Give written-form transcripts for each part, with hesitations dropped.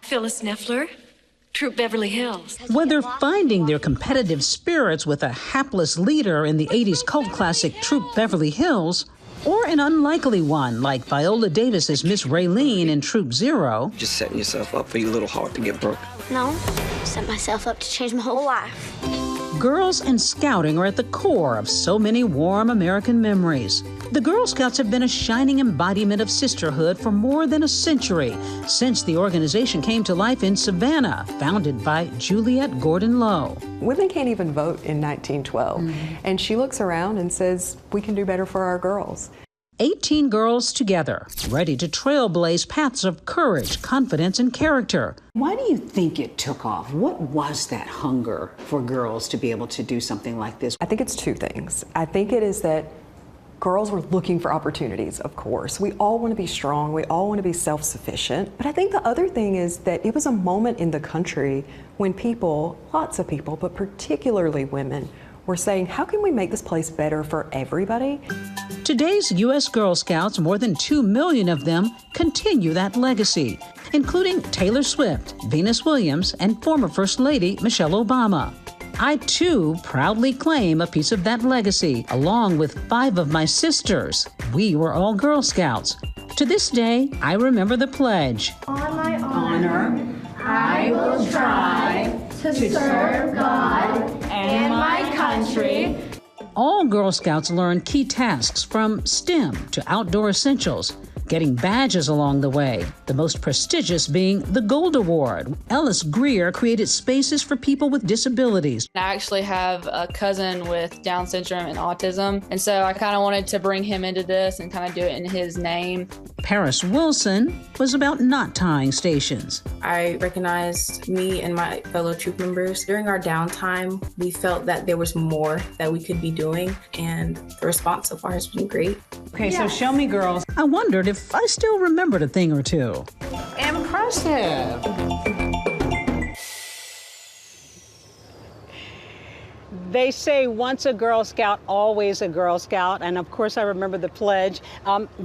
Phyllis Neffler, Troop Beverly Hills. Whether finding their competitive spirits with a hapless leader in the 80s cult classic Troop Beverly Hills, or an unlikely one like Viola Davis's Miss Raylene in Troop Zero. Just setting yourself up for your little heart to get broke. No, set myself up to change my whole life. Girls and scouting are at the core of so many warm American memories. The Girl Scouts have been a shining embodiment of sisterhood for more than a century, since the organization came to life in Savannah, founded by Juliette Gordon Lowe. Women can't even vote in 1912, and she looks around and says, we can do better for our girls. 18 girls together, ready to trailblaze paths of courage, confidence, and character. Why do you think it took off? What was that hunger for girls to be able to do something like this? I think it's two things. I think it is that girls were looking for opportunities, of course. We all want to be strong. We all want to be self-sufficient. But I think the other thing is that it was a moment in the country when people, lots of people, but particularly women, were saying, how can we make this place better for everybody? Today's U.S. Girl Scouts, more than 2 million of them, continue that legacy, including Taylor Swift, Venus Williams, and former First Lady Michelle Obama. I, too, proudly claim a piece of that legacy, along with 5 of my sisters. We were all Girl Scouts. To this day, I remember the pledge. On my honor, I will try to serve God and my country. All Girl Scouts learn key tasks from STEM to outdoor essentials, getting badges along the way, the most prestigious being the Gold Award. Ellis Greer created spaces for people with disabilities. I actually have a cousin with Down syndrome and autism, and so I kind of wanted to bring him into this and kind of do it in his name. Paris Wilson was about not tying stations. I recognized me and my fellow troop members. During our downtime, we felt that there was more that we could be doing, and the response so far has been great. Okay, so show me, girls. I wondered if I still remembered a thing or two. Impressive. They say once a Girl Scout, always a Girl Scout. And of course, I remember the pledge.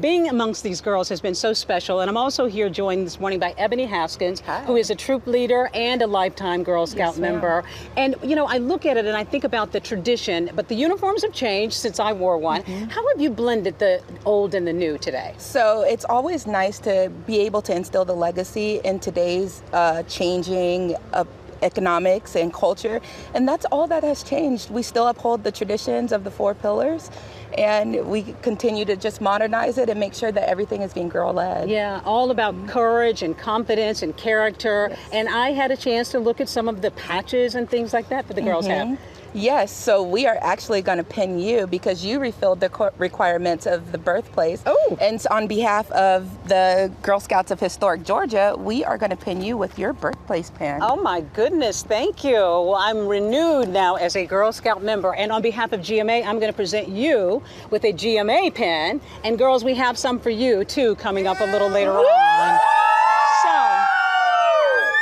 Being amongst these girls has been so special. And I'm also here joined this morning by Ebony Haskins, who is a troop leader and a lifetime Girl Scout member. And, you know, I look at it and I think about the tradition, but the uniforms have changed since I wore one. How have you blended the old and the new today? So it's always nice to be able to instill the legacy in today's changing economics and culture, and that's all that has changed. We still uphold the traditions of the 4 pillars, and we continue to just modernize it and make sure that everything is being girl-led. Yeah, all about courage and confidence and character. Yes. And I had a chance to look at some of the patches and things like that the girls have. Yes, so we are actually going to pin you because you refilled the requirements of the birthplace. Oh! And on behalf of the Girl Scouts of Historic Georgia, we are going to pin you with your birthplace pin. Oh my goodness, thank you. Well, I'm renewed now as a Girl Scout member, and on behalf of GMA, I'm going to present you with a GMA pin. And girls, we have some for you too coming up a little later on.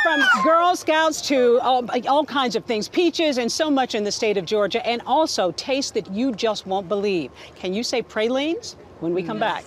From Girl Scouts to all kinds of things, peaches and so much in the state of Georgia, and also tastes that you just won't believe. Can you say pralines when we come back?